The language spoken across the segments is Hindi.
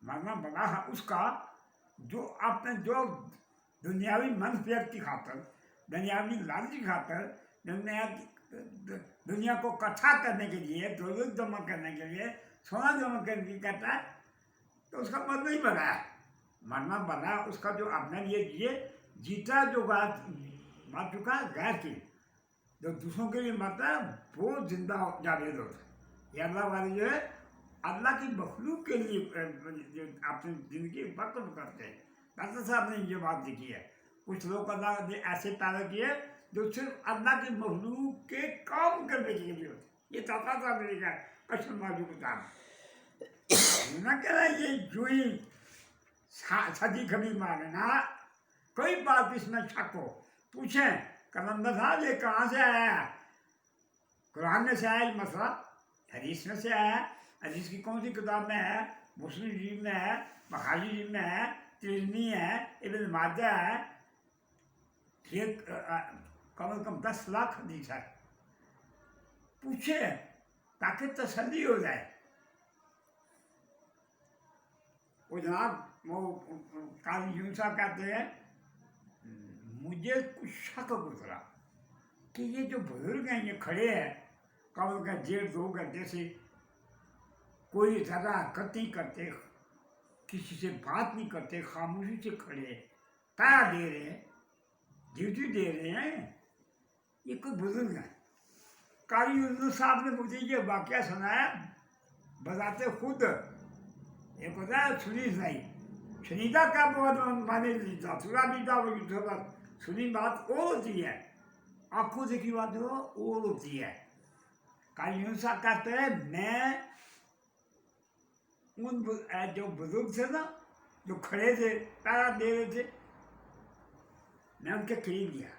मरना बड़ा है उसका जो आपने जो दुनियावी मन फेर की खातर, दुनियावी लालच की खातर, दुनिया को इकट्ठा करने के लिए, दौलत जमा करने के लिए, सोना जमा करने के लिए कहता है, तो उसका मरना ही बना है। मरना बना उसका जो आपने लिए जिए, जीता जो बात मर चुका गैर की, जो दूसरों के लिए मरता है वो जिंदा जावेद होता है। ये अल्लाह वाले जो है अल्लाह की मखलूक के लिए जो अपनी जिंदगी वक्त करते हैं। डॉक्टर साहब ने ये बात लिखी है। कुछ लोग अल्लाह ने ऐसे पैदा किए जो सिर्फ अल्लाह की मखलूक के काम करने के लिए होते। ये डॉक्टर साहब ने लिखा है कश्मीर मौजूद किताब न कह रहा ये जो ही सदी खबी मारे ना कोई बात इसमें शक हो पूछें कलंदर साहब ये कहाँ से आया है? कुरान में से आया ये मसला, हदीस में से आया, हदीस की कौन सी किताब में है? मुस्लिम शरीफ में है, बुखारी शरीफ में है, तिरमिज़ी है, इब्न माजा है। ये कम से कम 10 लाख हदीस है। पूछे ताकि तसल्ली हो जाए। वो जनाब वो काली यूनुसा कहते हैं मुझे कुछ शक गुजरा कि ये जो बुजुर्ग हैं ये खड़े हैं कमल का 1.5-2 घंटे से कोई ज़्यादा हरकत नहीं करते, किसी से बात नहीं करते, खामोशी से खड़े ताया दे रहे हैं, ड्यूटी दे रहे हैं। ये कोई बुजुर्ग है। कारी यूनुस साहब ने मुझे ये वाक़या सुनाया बताते खुद। ये पता है सुनीता का बहुत माने लीता थोड़ा लीता वो थोड़ा सुनी बात और होती है, आंखों से की बात हो और होती है। कारी यूनुस साहब कहते हैं मैं उन जो बुजुर्ग थे ना जो खड़े थे पैरा दे रहे थे, मैं उनके करीब गया।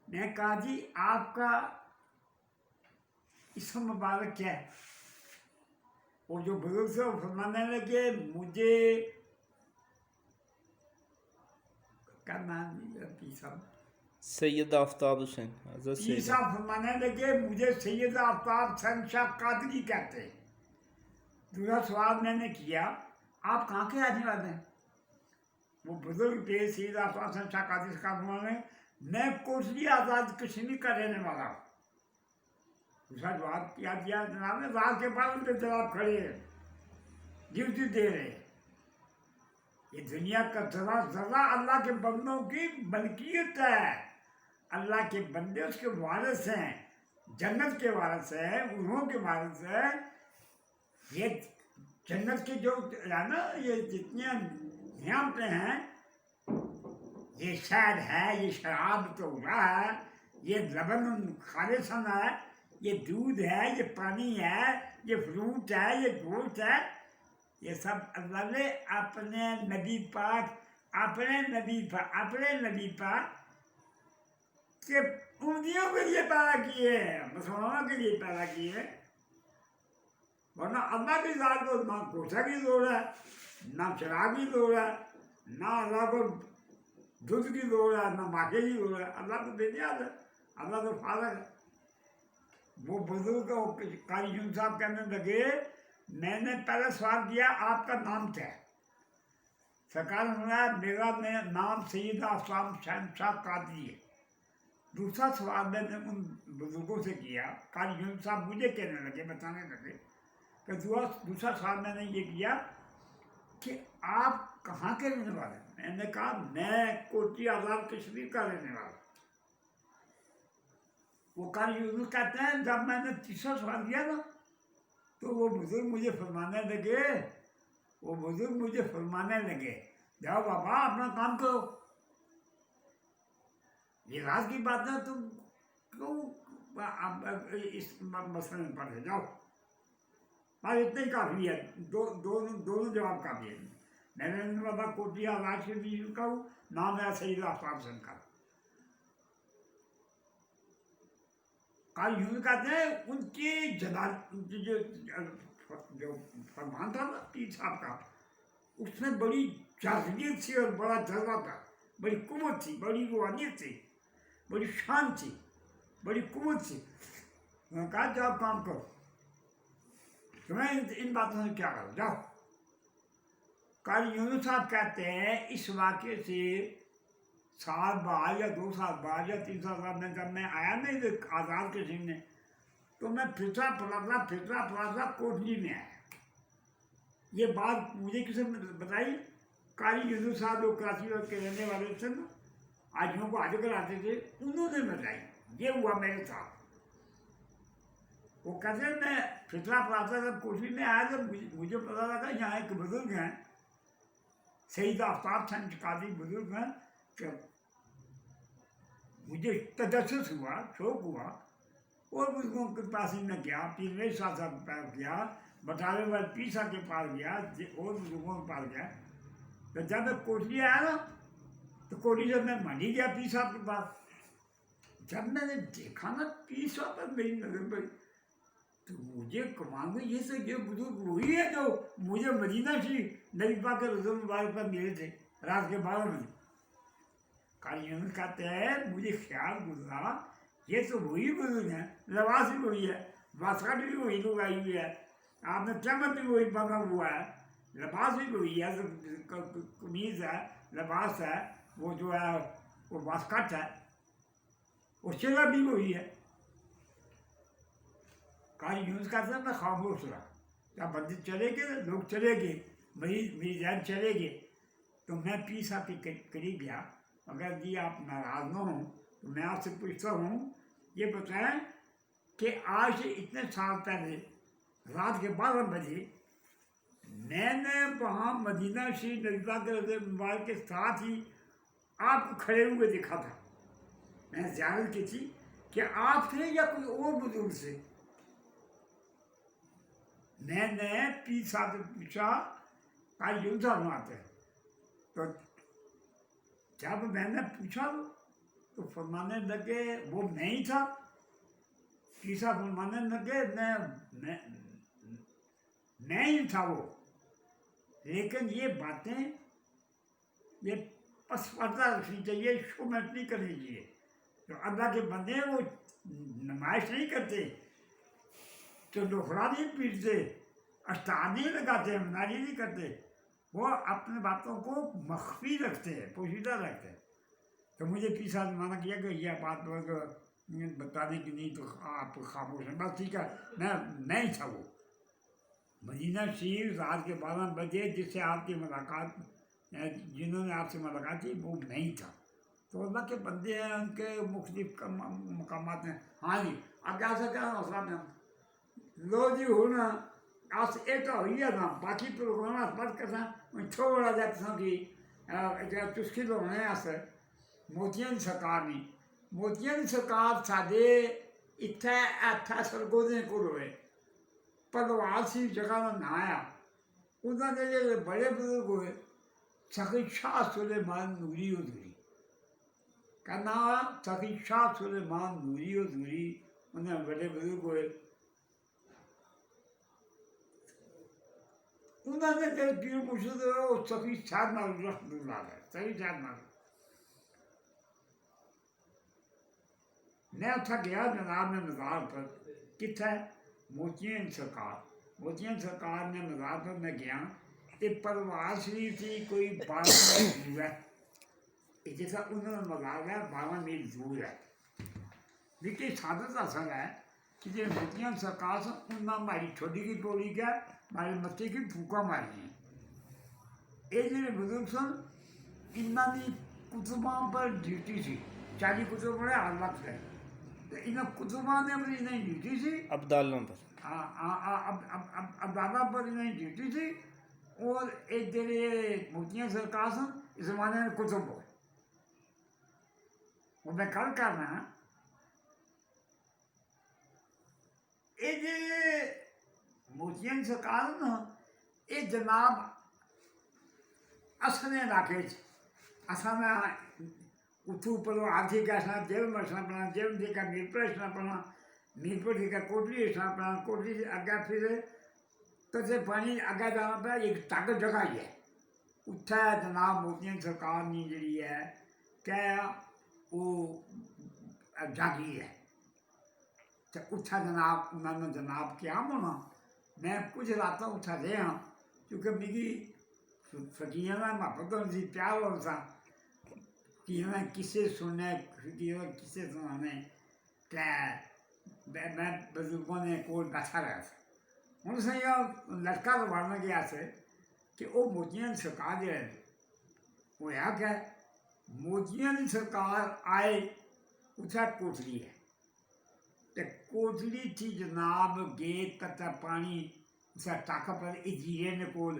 मैं कहा जी आपका इसम मुबारक क्या है? वो जो बुजुर्ग थे वो फरमाने लगे मुझे क्या नाम पी साहब सैयद आफ्ताब हुसैन पी साहब फरमाने लगे मुझे सैयद आफ्ताब शहंशाह कादरी कहते हैं। दूसरा सवाल मैंने किया आप कहाँ के आने वाले हैं? वो बुजुर्ग थे सैयद आफ्ताब शहंशाह कादरी का फरमाने मैं कोटली आज़ाद कश्मीर का रहने वाला हूँ। दूसरा जवाब क्या दिया जनाब ने रात के बाद उनके जवाब खड़े हैं ड्यूटी दे रहे हैं। ये दुनिया का जरा जरा अल्लाह के बंदों की मलकियत है। अल्लाह के बंदे उसके वारिस हैं, जन्नत के वारिस हैं, उन्हों के वारिस हैं। ये जन्नत के जो है ना ये जितने नियामतें हैं, ये शहद है, ये शराब तो हुआ है, ये लबन खालिसन है, ये दूध है, ये पानी है, ये फ्रूट है, ये गोश्त है, ये सब अल्लाह ने अपने नबी पाक के उम्मतियों के लिए पैदा किए हैं, मुसलमानों के लिए पैदा किए हैं। वरना अल्लाह की ज़ात को ना कोसा की दौड़ है, ना शराब की दौड़ है, ना अल्लाह को दूध की दौड़ है, ना माके की दौड़ है। अल्लाह तो बेनियाज है, अल्लाह तो फारग है। वो बुजुर्ग कारी यूनुस साहब कहने लगे मैंने पहले सवाल किया आपका नाम क्या है? सरकार ने मेरा नाम सैयद आफ्ताब शहंशाह कादरी है। दूसरा सवाल मैंने उन बुजुर्गों से किया, कारी यूनुस साहब मुझे कहने लगे बताने लगे कि दूसरा सवाल मैंने ये किया कि आप कहाँ के रहने वाले हैं? मैंने कहा मैं कोटली आज़ाद कश्मीर का रहने वाला। वो कारी यूनुस कहते हैं जब मैंने तीसरा सवाल किया ना तो वो बुजुर्ग मुझे फरमाने लगे जाओ बाबा अपना काम करो, ये राज की बात है, तुम क्यों इस मसले में पड़े जाओ। बस इतना ही काफ़ी है, दोनों जवाब काफ़ी है। मैंने बाबा कोटली आज़ाद के बीच का हूँ, नाम है सैयद आफ्ताब हुसैन का। काल यूं कहते हैं उनकी जो फरमान था ना पीर साहब का, उसमें बड़ी जाजबियत थी और बड़ा जज्बा था, बड़ी कुव्वत थी, बड़ी रूहानियत थी, बड़ी शान थी, बड़ी कुव्वत थी। उन्होंने कहा जाओ काम करो, तुम्हें इन बातों से क्या करो, जाओ। कारी यूनुस साहब कहते हैं इस वाक्य से साल बाद या 2 साल बाद या 3 साल बाद में जब मैं आया ना इधर आज़ाद के सिंह ने, तो मैं फिरता फलाता कोठली में आया। ये बात मुझे किसी ने बताई? कारी यूनुस साहब जो कराची के रहने वाले थे ना, आजियों को आज कराते थे, उन्होंने बताई। ये हुआ मेरे साथ। वो कहते हैं मैं फितरा फलाता जब कोठली में आया तो मुझे पता लगा यहाँ एक बुजुर्ग हैं, सईद आफ्ताब संत कादी बुजुर्ग हैं। कि मुझे तजस्सुस हुआ, शौक हुआ, और बुजुर्गों के पास ही मैं गया, पीर मेरे साथ साथ पास गया, बटाले वाले पीर साहब के पास गया, और बुजुर्गों के पास गया। तो जब मैं कोठली आया ना, तो कोठली से मैं मानी गया पीर साहब के पास। जब मैंने देखा ना पीर साहब पर मेरी नजर पड़ी, तो मुझे कमाल में ये बुजुर्ग वही है जो मुझे मदीना शरीफ नबी पाक के रसूल मुबारक पर मिले थे रात के 12 बजे। कारी यूनुस कहते हैं मुझे ख्याल गुजरा ये तो वही बुजुर्ग हैं, लिबास भी वही है, बासकट भी वही लगाई हुई है, आपने चमक भी वही बना हुआ है, लिबास भी वही है, कमीज है, लिबास है, वो जो है वो बासकट है, वो चिल्ला भी वही है। कारी यूनुस कहते हैं मैं खामोश रहा। जब बंदे चले गए, लोग चले गए, मेरी जान चले गए, तो मैं पीर साहब के करीब गया। अगर जी आप नाराज न हो तो मैं आपसे पूछता हूँ, ये बताएं कि आज से इतने साल पहले रात के 12 बजे मैंने वहाँ मदीना शरीफ नबी के मुबारक के साथ ही आपको खड़े हुए देखा था। मैंने ज़्यारत की थी कि आप थे या कोई और बुजुर्ग से। मैंने पीर साहब से पूछा, आज यूं साहब आते हैं, तो जब मैंने पूछा तो फरमाने लगे वो मैं ही था। पीर साहब फरमाने लगे मैं ही था वो, लेकिन ये बातें ये पसपर्दा रखनी चाहिए, शुमेट नहीं करनी चाहिए। तो अल्लाह के बंदे हैं वो नुमाइश नहीं करते, तो लोखड़ा नहीं पीटते, अस्तार नहीं लगाते, मनारी नहीं करते, वो अपने बातों को मख्फी रखते हैं, पोशीदा रखते हैं। तो मुझे पीछा माना किया कि यह बात बताने की नहीं, तो आप खामोश हैं, बस ठीक है। मैं ही था वो मदीना शरीफ रात के 12 बजे जिससे आपकी मुलाकात, जिन्होंने आपसे मुलाकात की वो मैं ही था। तो अल्लाह के बंदे हैं, उनके मुख्तलिफ मकामात हैं। हाँ जी, अब क्या सकते हैं मसला में लो जी हो ना आज एक हुई है ना, बाकी प्रोग्राम बंद करना छोड़ा जाता कि चुस्की होने आस्ते मोतियां दी सरकार नहीं, मोतियां दी सरकार साडे इत्थे ऐथा सरगोदे कोल होए भगवान सी जगह का नाम आ, उन्होंने जो बड़े बुजुर्ग हुए सखी शाह सुलेमान नूरी हजूरी का नाम, सखी शाह सुलेमान नूरी हजूरी, उन्हें बड़े बुजुर्ग हुए। उन्होंने जब पीर मुर्शिद वो सफी शाद मालूम रहमतुल्लाह है, सही शाद मालूम। मैं उत्थे गया जनाब ने मज़ार पर, कित्थे मोतियां सरकार ने मज़ार पर मैं गया। ये परवाज़ शरीफ थी कोई 12 मील दूर है, जिसका उन्होंने मज़ार है 12 मील दूर है। लेकिन सादत असल है कि जो मोतियां सरकार से उन्होंने हमारी छोटी की टोली क्या हमारे मत्थे की फूका मारी है। ये जो बुजुर्ग सन इन्होंने कुतुबां पर ड्यूटी थी, 40 कुतुब बड़े हालत है, तो इन्हें कुतुबां ने अपनी इन्हें ड्यूटी थी, अब्दालों पर अब्दाला पर इन्हें ड्यूटी थी। और एक जरे मोतियां सरकार सन इस जमाने में कुतुब हो, वो मैं कल कर रहा ये मोतियां सरकार ना ये जनाब असने इलाके असना उठू पर आधी का जेल मसना पड़ा, जेल देखा मीरपुर इसना पड़ा, मीरपुर देखा कोटली इसना पड़ा, कोटली से अग्गा फिर तो से पानी अग्गा जाना पड़ा, एक ताकत जगह ही है उत्थे जनाब मोतियां सरकार ने जी है क्या वो जागी है। तो उत्था जनाब उन्होंने जनाब क्या होना, मैं कुछ रात उत्था रहा क्योंकि मेरी फकीर ना मोहब्बत होनी सी, प्यार होना सा कि हमें किसे सुनने, फकीर किसे सुनाने। मैं बुजुर्गों ने कोल बैठा रहा था, उनसे यह लड़का तो मारना गया से कि वो मोतियां सरकार जो है वो यहाँ क्या मोतियां की सरकार आए उत्थै कोठली है, ते कोठली थी जनाब गेट कच्चा पानी उत्थै टक पर जीरे ने कोल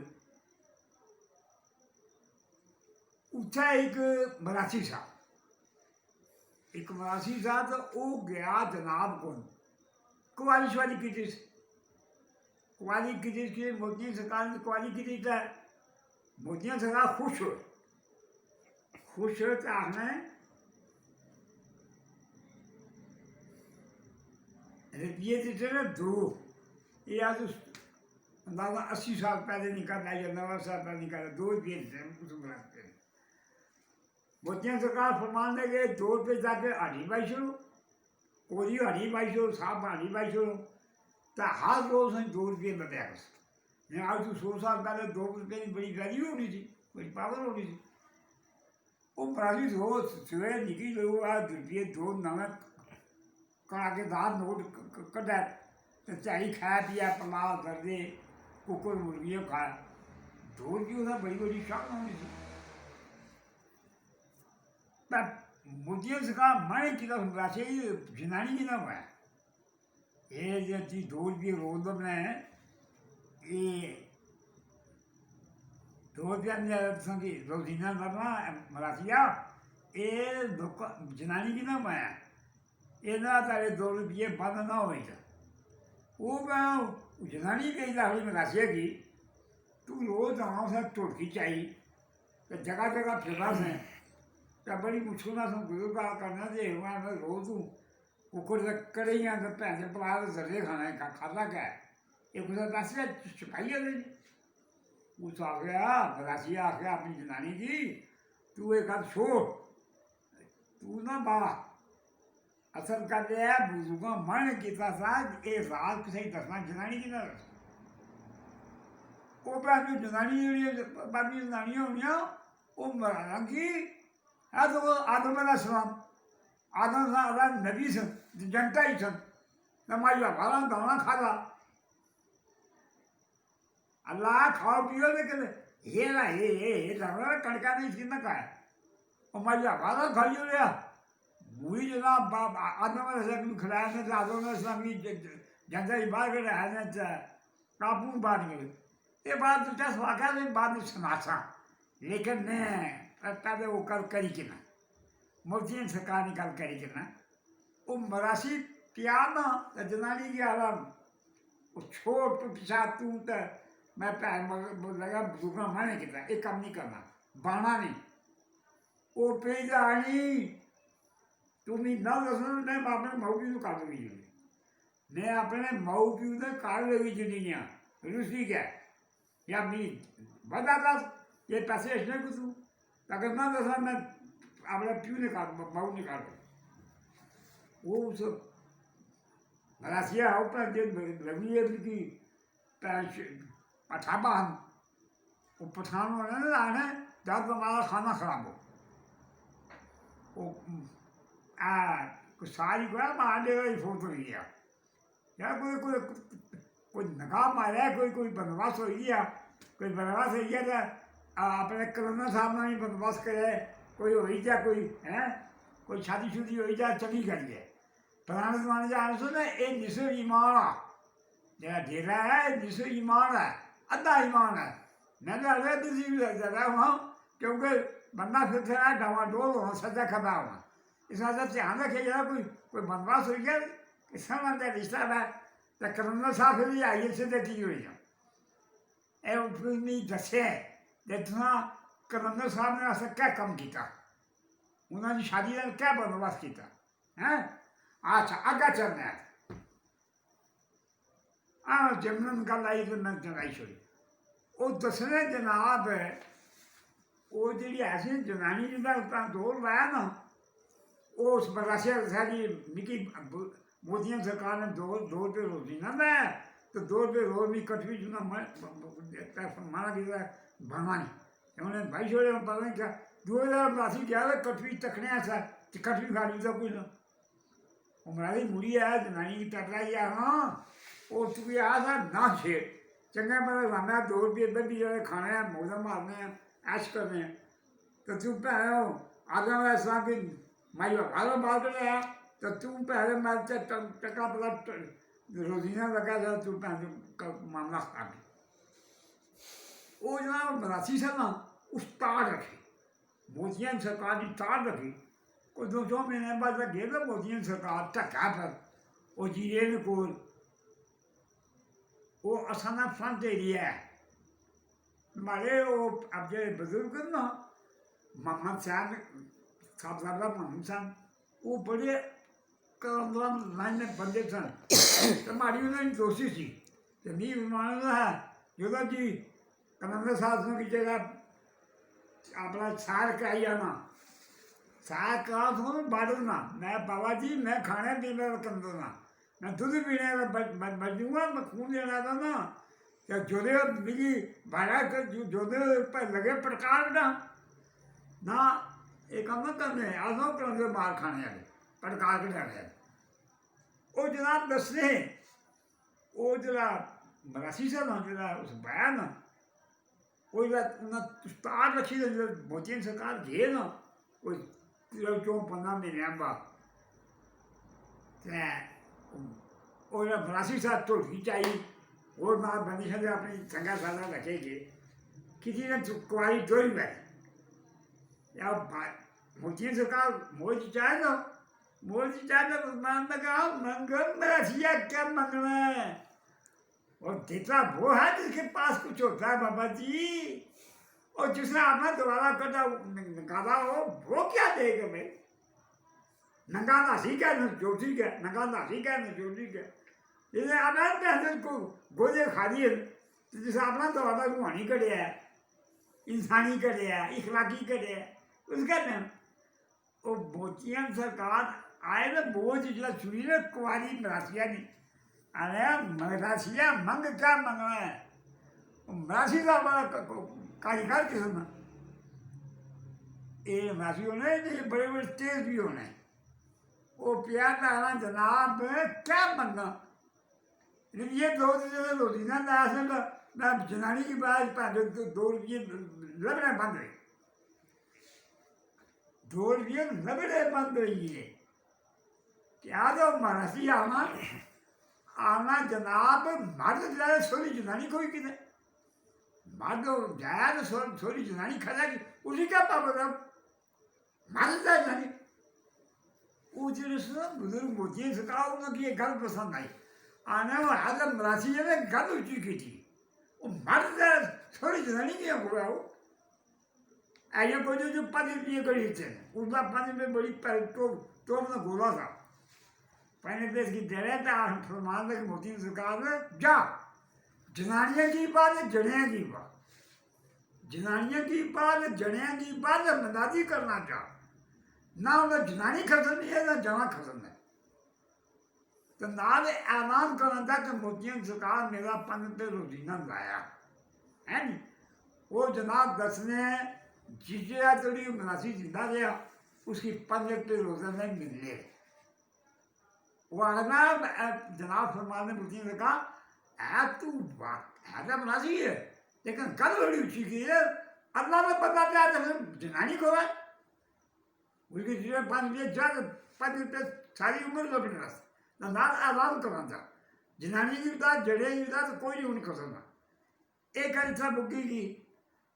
उत्थै एक मरासी सा, एक मरासी सा, तो वो गया जनाब को कुआरी शुआरी की कुआरी की मोतियां सरकार ने कुआरी की मोतियां सरकार खुश हो तो आखना रपिए दिते ना दो, ये आज अंदाजा 80 साल पहले निकाला या 90 साल पहले निकाला, 2 रुपये दिते उस रास्ते। मोतियां सरकार फरमान दे गए 2 रुपये जाके हाड़ी बाई शुरू, कोरी हाड़ी बाई शुरू, साहब हाड़ी बाई शुरू, तो हर रोज 2 रुपये लद्या बस। मैं आज तो 100 साल पहले 2 रुपये की बड़ी वैल्यू होनी थी, बड़ी पावर होनी थी। वो मराठी रोज सवेरे निकली लोग 2 रुपये 2 नवे कड़ाकेदार नोट कटा, तो चाई खाया पिया पलाव कर दे कुकर मुर्गियों खाया, 2 रुपये का बड़ी बड़ी शान होनी थी। मुझे इसका मैं कि राशि जनानी की ना हुआ ये जो 2 रुपये रोज में ये 2 रुपया संगी रोजीना करना मराठिया ये जनानी की ना हुआ ये ना तारे 2 रुपये बंद ना हो वो मैं जनानी कही था मराठिया की तू रोज आना सा टोटकी चाहिए तो जगह जगह फिरना से तो बड़ी मुश्किल ना गुजर का करना दे मैं रोज हूँ कुकर से कड़ियाँ तो भैंसे पला तो जर्रे खाना है खाता क्या है ये कुछ दस छुपाइए दे उस आ गया मरासी आ गया अपनी जनानी की तू एक हाथ छोड़ तू ना बा असर कर लिया बुजुर्गों मन किया साथ ये रात किसी दसना जनानी की ना वो अपनी जनानी बाकी जनानियाँ होनी वो मरा की है तो आदम अलैहिस्सलाम आदम आदम नबी सन जनता ही सन नमाज वाला दाना खाला अल्लाह खाओ पियो लेकिन ये ना ये लगा कड़का नहीं इसकी ना का है और माया वाला खाइयो लिया मुझे जनाब बाप आदम अलैहिस्सलाम खिलाया ने तो आदम अलैहिस्सलाम की जनता ही बाहर कर रहा है ना काबू बात कर ये बात तो क्या वाक़या में बात सुनासा लेकिन ने पहले वो करी के ना मोतियां सरकार निकाल करी के ना वो मरासी प्यार ना जनानी की आराम वो छोट पिछा तू तो मैं लगा बुजुर्ग माने किया एक काम नहीं करना बाना नहीं वो पे जानी तुम्हें ना दसना मैं अपने माऊ पी काट दूंगी मैं अपने माऊ पी ने काट लेगी जिंदगियाँ रूसी क्या या मी बताता ये पैसे इसने कुछ अगर ना दसा मैं अपने प्यू ने काट माऊ ने काट वो उस मरासिया ऊपर लगी है की पठाबान वो पठान वाले ना आने जब हमारा खाना खराब हो वो कुछ सारी को मार देगा ये फोटो लिया या कोई नकाब मारा है कोई बंदोबस्त हो गया कोई बंदोबस्त हो गया था अपने करोना साहब ने बंदोबस्त करे कोई हो ही जा कोई है कोई शादी शुदी हो ही जा चली करिए पुराने जमाने जाने सुने ये निसो ईमान आ जरा ढेरा है निसो ईमान है अद्धा ईमान है मैंने अरे तुझी भी जरा वहाँ क्योंकि बंदा फिर से आया डावाडोल वहाँ सजा खबा हुआ इस वजह से ध्यान रखे जरा कोई बंदोबस्त हो गया किसका बनता रिश्ता है तो करोना साहब फिर आइए से देखी हुई है नहीं दसे देखना करोना साहब ने ऐसा क्या कम किया उन्होंने शादी का क्या बंदोबस्त किया हैं अच्छा आगे चलना है जमन गल आई तो मैं जनाई छोड़ी वो दसने जनाब वो जी ऐसी जनानी जिंदा दौर लाया ना उस बराशे सारी मिकी मोदियां सरकार ने 2 रुपये रोज दी ना मैं तो 2 रुपये रोज भी कटवी चुना मैं माना कि बनवा नहीं उन्हें भाई छोड़े पता नहीं क्या 2082 क्या है कटवी तकने ऐसा कटवी गाड़ी तो कुछ ना हमारी मुड़ी है जनानी की तट रही है हाँ और तू आ था ना छेड़ चंगा मतलब हमें 2 रुपये इधर भी खाने हैं मौजा मारने हैं ऐश करने हैं तो तू भैन आगे मैं ऐसा कि माई बाहरों बाहर कर आया तो तू पहले मैं टका पता रोजीना लगा था तू भैन का मामला खराब वो जनाब मरासी से ना उस तार रखे मोदियन सरकार की तार रखी कोई 2 महीने बाद लगे तो मोदियन सरकार धक्का पर वो जीरे ने कोल वो असाना फ्रंट एरिया है हमारे वो अब जो बुजुर्ग ना मोहम्मद साहब मोहम्मद साहब वो बड़े कलम लाइन में बंदे सन तो हमारी उन्होंने दोषी थी तो नहीं उन्होंने है योगा जी कलंदर साहब की जगह अपना सार कराई आना सार करा तो बांटना मैं बाबा जी मैं खाने पीने का कर दूँगा मैं दूध पीने का बच दूँगा मैं खून देना था ना क्या जोधे बिजली भाड़ा कर जोधे पर लगे प्रकार ना एक काम ना करने आसो कर मार खाने वाले प्रकार के डर वो जनाब दसने वो जरा मरासी से ना जरा उस बयान कोई बात उन्हें तार रखी मोदी सरकार घे ना कोई 13-15 महीने बाद और मरासी साहब तो ही चाहिए और माँ बनी से अपनी संगा साला रखेगी किसी ने कुआरी डोरी में या मोदी सरकार मोदी चाहे तो मान लगा मंगल मरासिया क्या मंगना है और देता वो है जिसके पास कुछ होता है बाबा जी और जिसने आपने दोबारा कटा निकाला हो वो क्या देगा भाई नंगा नासी क्या न जोशी क्या नंगा नासी क्या न जोशी क्या जैसे आपने पैसे को गोले खा दिए जैसे आपने दोबारा रूहानी कटे है इंसानी कटे है इखलाकी कटे है उसका नाम वो मोतियन सरकार आए ना बोझ जिला सुनी ना कुआरी मरासिया नहीं अरे मरासिया मंग क्या मंगना है मरासी का बड़ा कारीगर किस्म ये मरासी होने ये बड़े बड़े तेज भी होने वो प्यार लाना जनाब क्या मंगना लेकिन ये 2 रोजीना लाया से मैं जनानी की बात 2 रुपये लबड़े बंद रही 2 रुपये लबड़े बंद रही है क्या तो मरासी आना जनाब मर्द जाए सोरी जनानी कोई किधर मर्द जाया तो सोरी जनानी खड़ा की उसी क्या पापा था मर्द जाए जनानी वो जो बुजुर्ग मोदी सरकार उनकी ये गल पसंद आई आने वो आदम मरासी ने गल ऊँची की थी वो मर्द जाए सोरी जनानी क्या हुआ वो ऐसे कोई जो 5 रुपये करी थे उसका 5 रुपये बड़ी तो में गोला था पहले देश की दे रहे थे फरमान लगे मोदी सरकार ने जा जनानियों की बात जड़िया की बात जनानियों की बात जड़िया की बात मदादी करना चाह ना उन्हें जनानी खसरनी है ना जना खसरना है तो नाल ऐलान करना था कि मोदी सरकार मेरा 5 रुपये रोजीना लाया है नी वो जनाब दसने जिसे थोड़ी मनासी जिंदा रहा उसकी 5 रुपये रोजाना मिलने वो आना जनाब फरमान ने मुझे ने कहा है तू बात है तो मनासी है लेकिन कल बड़ी ऊँची की है अल्लाह ने पता क्या तो जनानी को है उसकी जिसे 5 रुपये 5 रुपये सारी उम्र लपने रास्ते ना नाल ऐलान करना था जनानी की बता जड़े की बता तो कोई नहीं उन्हें खसरना एक ऐसा बुकी की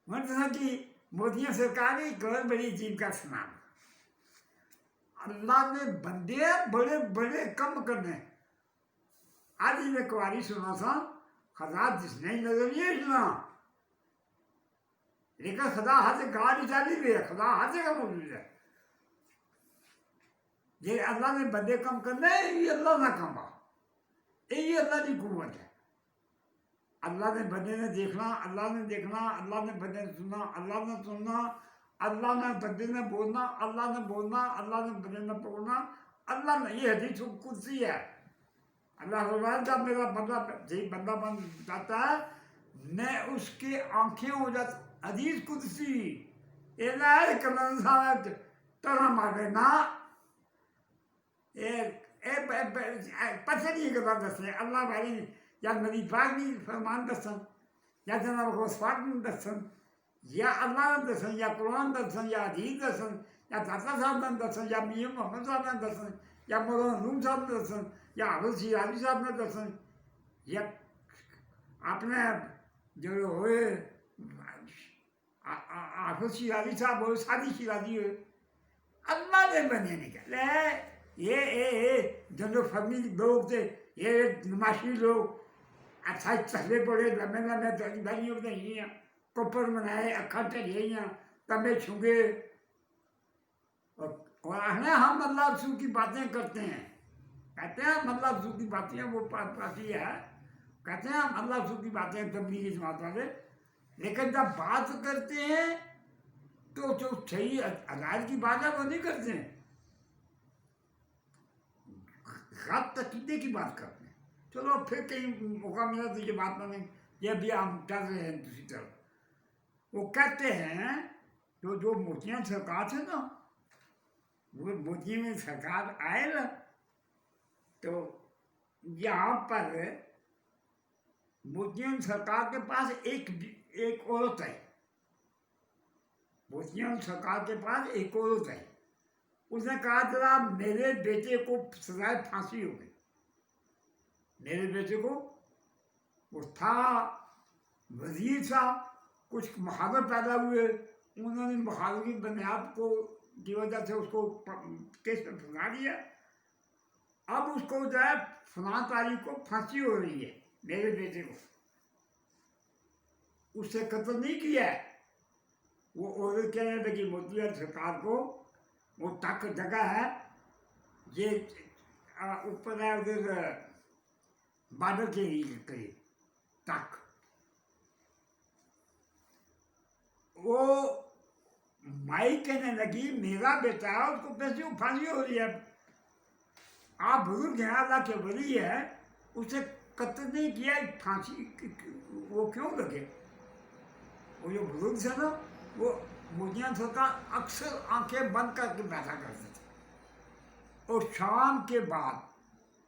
मतलब कि मोदी सरकार ने बहुत बड़ी अजीब का सुना अल्लाह ने बंदे बड़े बड़े कम करने आज मैं कुआरी सुना था खुदा जिसने नजर ये सुना लेकिन खुदा हाथ गाड़ी चाली भी है खुदा हाथ का मौजूद है ये अल्लाह ने बंदे कम करने ये अल्लाह ना कमा ये अल्लाह की कुव्वत है अल्लाह ने बंदे ने देखना अल्लाह ने देखना अल्लाह ने बंदे ने सुनना अल्लाह ने सुनना अल्लाह ने बंदे ने बोलना अल्लाह ने बोलना अल्लाह ने बंदे ने बोलना अल्लाह ने ये हदीस कुर्सी है अल्लाह फरमाता मेरा बंदा बन जाता है मैं उसकी आंखें हो जाती हदीस कुदसी इलाज कलन साहब तरह मारे ना पता नहीं गला दसे अल्लाह वाली या नबी पाक ने फरमान दसन या जनाब गौसपाक ने दसन या अल्लाह ने दसन या कुरान दसन या हदीस दसन या दाता साहब ने दसन या मियां मोहम्मद साहब ने दसन या मौलाना रूम साहब ने दसन या हज़रत सिराजी साहब ने दसन या अपने जो होए हज़रत सिराजी साहब हो सादी सिराजी हो अल्लाह ने बने निकले ये जो फमी लोग थे ये नमाशी लोग अच्छा चले पड़े लम्बे लम्बे दरियों नहीं कपर मनाए अखा ढलियाँ तबे छुगे और हम अल्लाह रसूल की बातें करते हैं कहते हैं हम अल्लाह रसूल की बातें वो पाती है कहते हैं हम अल्लाह रसूल की बातें तबलीगी जमात वाले लेकिन जब बात करते हैं तो जो सही अदालत की बात है वो नहीं करते हैं गलत अकीदे की बात करते हैं। चलो फिर कहीं मौका मिला तो ये बात मैंने ये भी हम कर रहे हैं दूसरी तरफ वो कहते हैं जो मोतियां सरकार थे ना वो मोती में सरकार आए ना तो यहाँ पर मोतियां सरकार के पास एक औरत है मोतियां सरकार के पास एक औरत है उसने कहा जरा मेरे बेटे को सजाए फांसी हो गई मेरे बेटे को वो था वजीर था कुछ मुहावर पैदा हुए उन्होंने मुहावर की बुनियाद को की वजह से उसको केस में फंसा दिया अब उसको जो है फलां तारीख को फांसी हो रही है मेरे बेटे को उससे कत्ल नहीं किया है वो औरत कहने लगी मोतियां सरकार को वो तक जगह है ये ऊपर है उधर बादल के करीब तक वो माई कहने लगी मेरा बेटा है उसको पैसे फांसी हो रही है आप बुजुर्ग हैं अल्लाह के वली है उसे कत्ल नहीं किया फांसी वो क्यों लगे वो जो बुजुर्ग थे ना वो मोतियां सरकार अक्सर आंखें बंद करके बैठा करते थे और शाम के बाद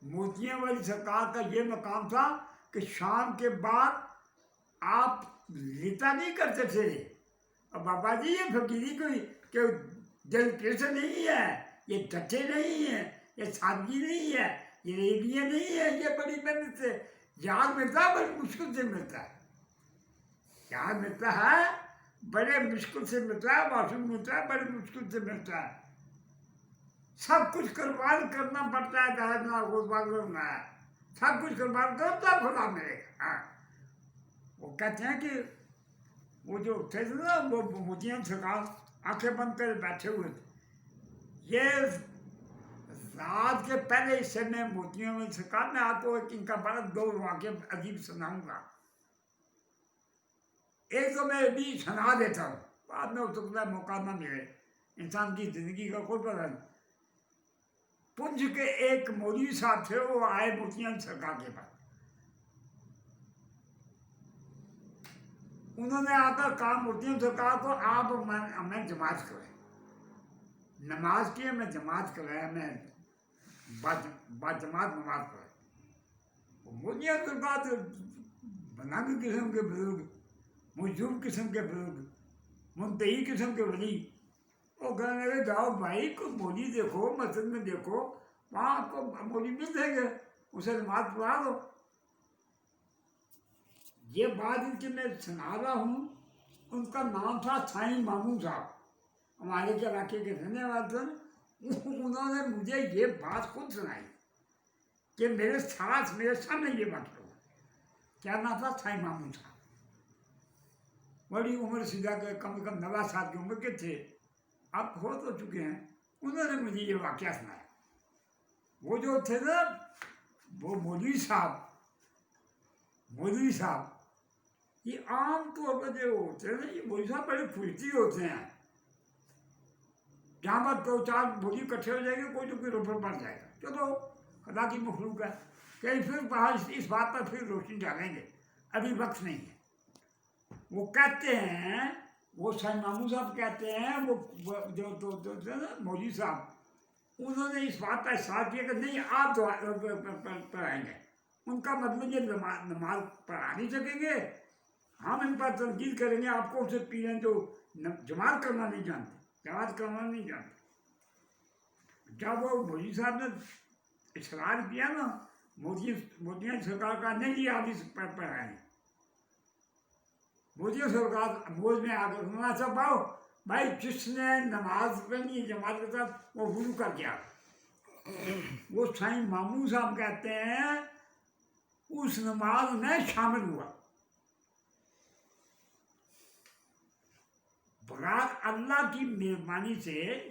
मोतियां वाली सरकार का ये मकाम था कि शाम के बाद आप लेटा नहीं करते थे और बाबा जी ये फकीरी कोई कि दिल कैसे नहीं है ये डटे नहीं है ये सादगी नहीं है ये रेबियाँ नहीं है ये बड़ी मेहनत से याद मिलता है बड़ी मुश्किल से मिलता है याद मिलता है बड़े मुश्किल से मिलता है मासूम मिलता है बड़े मुश्किल से मिलता है सब कुछ कुर्बान करना पड़ता है दहना कुर्बान करना है सब कुछ कुर्बान करो तब खुदा मिलेगा हाँ वो कहते हैं कि वो जो थे ना वो मोतियां सरकार आंखें बंद कर बैठे हुए थे ये रात के पहले हिस्से में मोतियों में सरकार में आपको इनका बड़ा दो वाक्य अजीब सुनाऊंगा एक तो मैं भी सुना देता हूँ बाद में उसका मौका ना मिले इंसान की जिंदगी का कोई पता नहीं पुंज के एक मौलवी साहब थे वो आए मोतियां सरकार के पास उन्होंने आकर कहा मोतियां सरकार को आप हमें जमात कराए नमाज की हमें जमात कराया मैं बाद जमात नमाज पढ़ाई मोतियां सरकार बनानी किस्म के बुजुर्ग मजूब किस्म के बुजुर्ग मुंतही किस्म के वली वो कहने लगे जाओ भाई को मौली देखो मस्जिद में देखो वहाँ आपको मौली मिल जाएंगे उसे नमाज पढ़ा दो ये बात इनकी मैं सुना रहा हूँ उनका नाम था साईं मामू साहब हमारे के इलाके के रहने वाले थे उन्होंने मुझे ये बात खुद सुनाई कि मेरे सामने ये बात हुआ क्या नाम था साईं मामू साहब बड़ी उम्र सीधा के कम से कम 90 साल की उम्र के थे अब हो तो चुके हैं उन्होंने मुझे ये वाक़या सुनाया वो जो थे ना वो मौलवी साहब ये आम तौर पर जो होते हैं ना ये मौलवी साहब बड़े खुशी होते हैं जहाँ पर 2-4 मौलवी इकट्ठे हो जाएंगे कोई तो कोई रोपड़ पड़ जाएगा चलो खुदा की मखलूक है कहीं फिर बाहर इस बात पर फिर रोशनी डालेंगे अभी वक्त नहीं है वो कहते हैं, वो सैयद मामू साहब कहते हैं, वो जो ना मौलवी साहब, उन्होंने इस बात का एहसास किया कि नहीं आप पढ़ाएंगे। उनका मतलब ये नमाज पढ़ा नहीं सकेंगे, हम इन पर तनकीद करेंगे, आपको उसे पीर हैं जो जमात करना नहीं जानते, जमात करना नहीं जानते। जब वो मौलवी साहब ने इसरार किया ना, मोदी सरकार का नहीं लिया आप इस पर पढ़ाएंगे। मोदी सरकार बोझ में आकर उन्होंने सब आओ भाई, जिसने नमाज पढ़नी है जमात के साथ वो वुज़ू कर गया। वो साईं मामू साहब कहते हैं उस नमाज में शामिल हुआ। बगैर अल्लाह की मेहरबानी से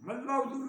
वल्लाहु ज़ुल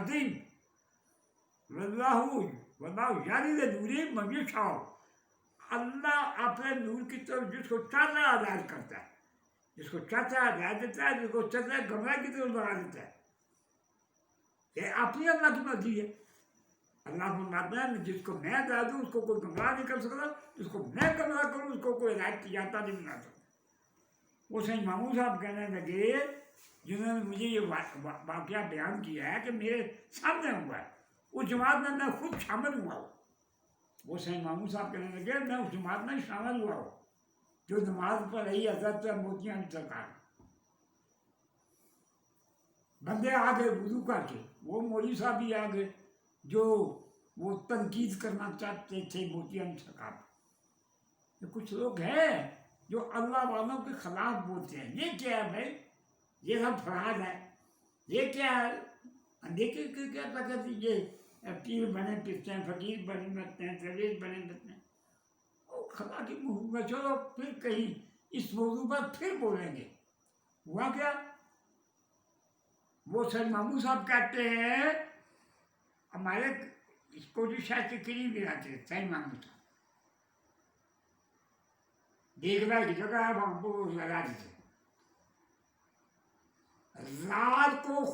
अज़ीम वल्लाहु यानी नूरे मन यशाओ। अल्लाह अपने नूर की तरफ जिसको चाहता है हिदायत करता है, जिसको चाहता है हिदायत देता है, जिसको चाहता है गमराह की तरफ लगा देता है। ये अपनी अल्लाह की मर्जी है। अल्लाह फरमाता है जिसको मैं हिदायत दूँ उसको कोई गमराह नहीं कर सकता, जिसको मैं गमराह करूँ उसको कोई हिदायत की यात्रा नहीं बना सकता। वो सैयद मामू साहब कहने लगे, जिन्होंने मुझे ये वाक़या बयान किया है कि मेरे सामने हुआ है, उस जमात में मैं खुद शामिल हुआ हूँ। वो सैयद मामू साहब कहने लगे मैं उस जमात में शामिल हुआ हूँ जो नमाज पढ़ रही हज़रत मोतियां सरकार। बंदे आ गए वुज़ू करके, वो मौलवी साहब भी आ गए जो वो तनकीद करना चाहते थे मोतियां सरकार। तो कुछ लोग हैं जो अल्लाह वालों के खिलाफ बोलते हैं, ये क्या है भाई, ये सब फराड है, ये क्या है, देखिए क्या पता ये पीर बने फिरते हैं, फकीर बने फिरते हैं, दरवेश बने फिरते हैं। और खला की मुँह में चलो फिर कहीं इस मौजू पर फिर बोलेंगे। हुआ क्या, वो सैयद मामू साहब कहते हैं हमारे इसको जो शायद के करीब भी रहते हैं सैयद मामू साहब, देखभाल की जगह है वहाँ पर लगा देते। रात को